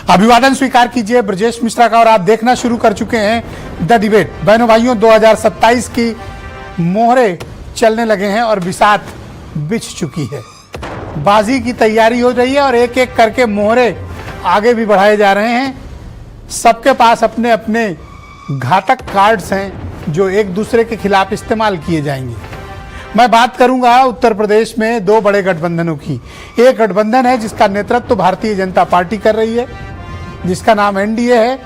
अभिवादन स्वीकार कीजिए ब्रजेश मिश्रा का और आप देखना शुरू कर चुके हैं द डिबेट। बहनों भाइयों 2027 की मोहरे चलने लगे हैं और बिसात बिछ चुकी है। बाजी की तैयारी हो रही है और एक एक करके मोहरे आगे भी बढ़ाए जा रहे हैं। सबके पास अपने अपने घातक कार्ड्स हैं जो एक दूसरे के खिलाफ इस्तेमाल किए जाएंगे। मैं बात करूंगा उत्तर प्रदेश में दो बड़े गठबंधनों की। एक गठबंधन है जिसका नेतृत्व भारतीय जनता पार्टी कर रही है, जिसका नाम एनडीए है,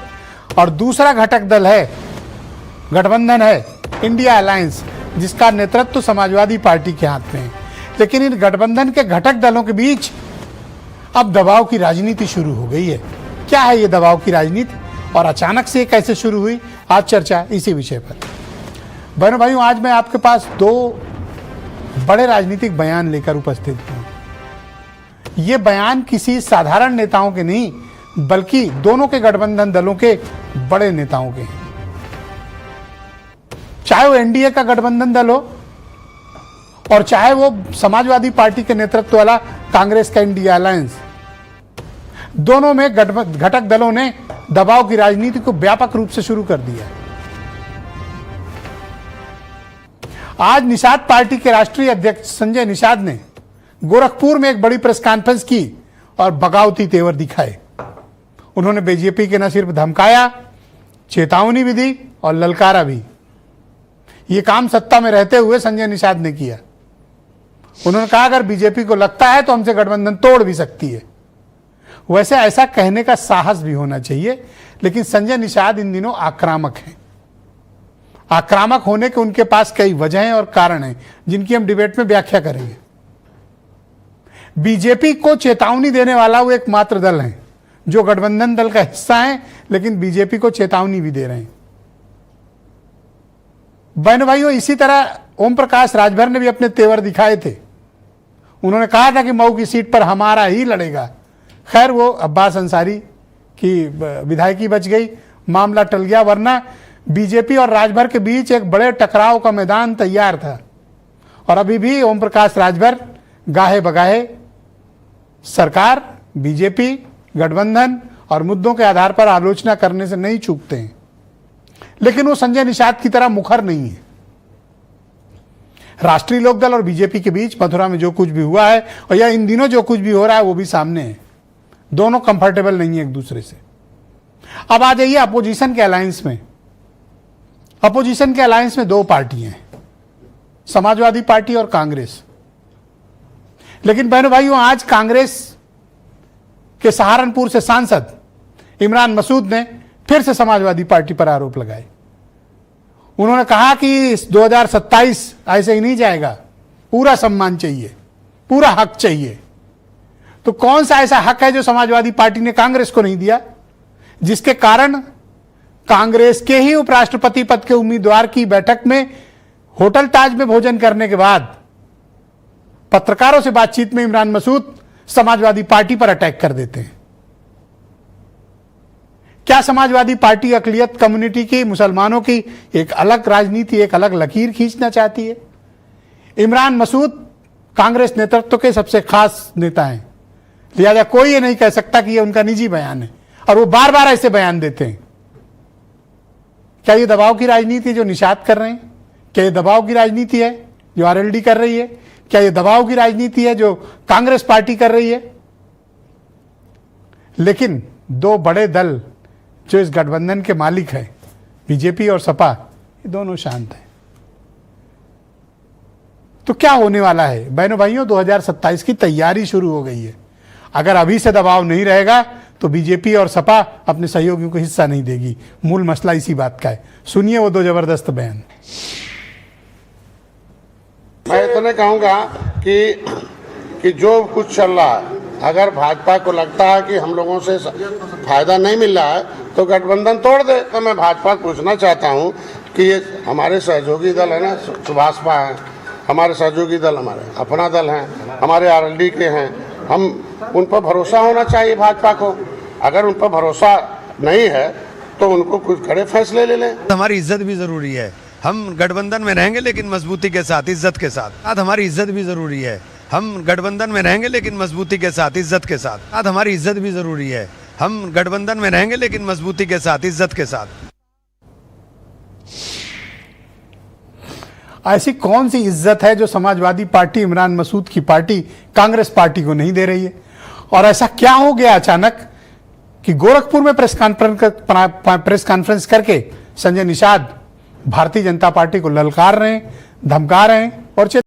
और दूसरा घटक दल है, गठबंधन है इंडिया अलायंस, जिसका नेतृत्व समाजवादी पार्टी के हाथ में है। लेकिन इन गठबंधन के घटक दलों के बीच अब दबाव की राजनीति शुरू हो गई है। क्या है ये दबाव की राजनीति और अचानक से कैसे शुरू हुई, आज चर्चा इसी विषय पर। बहनों भाइयों, आज मैं आपके पास दो बड़े राजनीतिक बयान लेकर उपस्थित हूं। ये बयान किसी साधारण नेताओं के नहीं, बल्कि दोनों के गठबंधन दलों के बड़े नेताओं के हैं। चाहे वो एनडीए का गठबंधन दल हो और चाहे वो समाजवादी पार्टी के नेतृत्व वाला कांग्रेस का इंडिया अलायंस, दोनों में घटक दलों ने दबाव की राजनीति को व्यापक रूप से शुरू कर दिया। आज निषाद पार्टी के राष्ट्रीय अध्यक्ष संजय निषाद ने गोरखपुर में एक बड़ी प्रेस कॉन्फ्रेंस की और बगावती तेवर दिखाए। उन्होंने बीजेपी के न सिर्फ धमकाया, चेतावनी भी दी और ललकारा भी। ये काम सत्ता में रहते हुए संजय निषाद ने किया। उन्होंने कहा अगर बीजेपी को लगता है तो हमसे गठबंधन तोड़ भी सकती है। वैसे ऐसा कहने का साहस भी होना चाहिए, लेकिन संजय निषाद इन दिनों आक्रामक हैं। आक्रामक होने के उनके पास कई वजहें और कारण हैं जिनकी हम डिबेट में व्याख्या करेंगे। बीजेपी को चेतावनी देने वाला वो एकमात्र दल है जो गठबंधन दल का हिस्सा है, लेकिन बीजेपी को चेतावनी भी दे रहे हैं। बहनों भाइयों, इसी तरह ओम प्रकाश राजभर ने भी अपने तेवर दिखाए थे। उन्होंने कहा था कि मऊ की सीट पर हमारा ही लड़ेगा। खैर, वो अब्बास अंसारी की विधायकी बच गई, मामला टल गया, वरना बीजेपी और राजभर के बीच एक बड़े टकराव का मैदान तैयार था। और अभी भी ओम प्रकाश राजभर गाहे बगाहे सरकार, बीजेपी, गठबंधन और मुद्दों के आधार पर आलोचना करने से नहीं चूकते हैं। लेकिन वो संजय निषाद की तरह मुखर नहीं है। राष्ट्रीय लोकदल और बीजेपी के बीच मथुरा में जो कुछ भी हुआ है और या इन दिनों जो कुछ भी हो रहा है वो भी सामने है। दोनों कंफर्टेबल नहीं है एक दूसरे से। अब आ जाइए अपोजिशन के अलायंस में। अपोजिशन के अलायंस में दो पार्टियां हैं, समाजवादी पार्टी और कांग्रेस। लेकिन बहनों भाइयों, आज कांग्रेस के सहारनपुर से सांसद इमरान मसूद ने फिर से समाजवादी पार्टी पर आरोप लगाए। उन्होंने कहा कि 2027 ऐसे ही नहीं जाएगा, पूरा सम्मान चाहिए, पूरा हक चाहिए। तो कौन सा ऐसा हक है जो समाजवादी पार्टी ने कांग्रेस को नहीं दिया, जिसके कारण कांग्रेस के ही उपराष्ट्रपति पद के उम्मीदवार की बैठक में होटल ताज में भोजन करने के बाद पत्रकारों से बातचीत में इमरान मसूद समाजवादी पार्टी पर अटैक कर देते हैं। क्या समाजवादी पार्टी अकलियत कम्युनिटी की, मुसलमानों की एक अलग राजनीति, एक अलग लकीर खींचना चाहती है? इमरान मसूद कांग्रेस नेतृत्व के सबसे खास नेता हैं, लिहाजा कोई ये नहीं कह सकता कि ये उनका निजी बयान है, और वो बार बार ऐसे बयान देते हैं। क्या ये दबाव की राजनीति जो निषाद कर रहे हैं? क्या ये दबाव की राजनीति है जो आरएलडी कर रही है? क्या ये दबाव की राजनीति है जो कांग्रेस पार्टी कर रही है? लेकिन दो बड़े दल जो इस गठबंधन के मालिक हैं, बीजेपी और सपा, ये दोनों शांत हैं। तो क्या होने वाला है? बहनों भाइयों, 2027 की तैयारी शुरू हो गई है। अगर अभी से दबाव नहीं रहेगा तो बीजेपी और सपा अपने सहयोगियों को हिस्सा नहीं देगी। मूल मसला इसी बात का है। सुनिए वो दो जबरदस्त बयान। मैं इतने कहूँगा कि जो कुछ चल रहा है, अगर भाजपा को लगता है कि हम लोगों से फायदा नहीं मिल रहा है तो गठबंधन तोड़ दे। तो मैं भाजपा को पूछना चाहता हूँ कि ये हमारे सहयोगी दल है ना, सुभाषपा है, हमारे सहयोगी दल, हमारे अपना दल हैं, हमारे आरएलडी के हैं, हम उन पर भरोसा होना चाहिए भाजपा को। अगर उन पर भरोसा नहीं है तो उनको कुछ कड़े फैसले ले लें। हमारी इज्जत भी जरूरी है। हम गठबंधन में रहेंगे लेकिन मजबूती के साथ, इज्जत के साथ। हमारी इज्जत भी जरूरी है। हम गठबंधन में रहेंगे लेकिन मजबूती के साथ, इज्जत के साथ। हमारी इज्जत भी जरूरी है। हम गठबंधन में रहेंगे लेकिन मजबूती के साथ, इज्जत के साथ। ऐसी कौन सी इज्जत है जो समाजवादी पार्टी, इमरान मसूद की पार्टी, कांग्रेस पार्टी को नहीं दे रही है? और ऐसा क्या हो गया अचानक कि गोरखपुर में प्रेस कॉन्फ्रेंस करके संजय निषाद भारतीय जनता पार्टी को ललकार रहे हैं, धमका रहे हैं और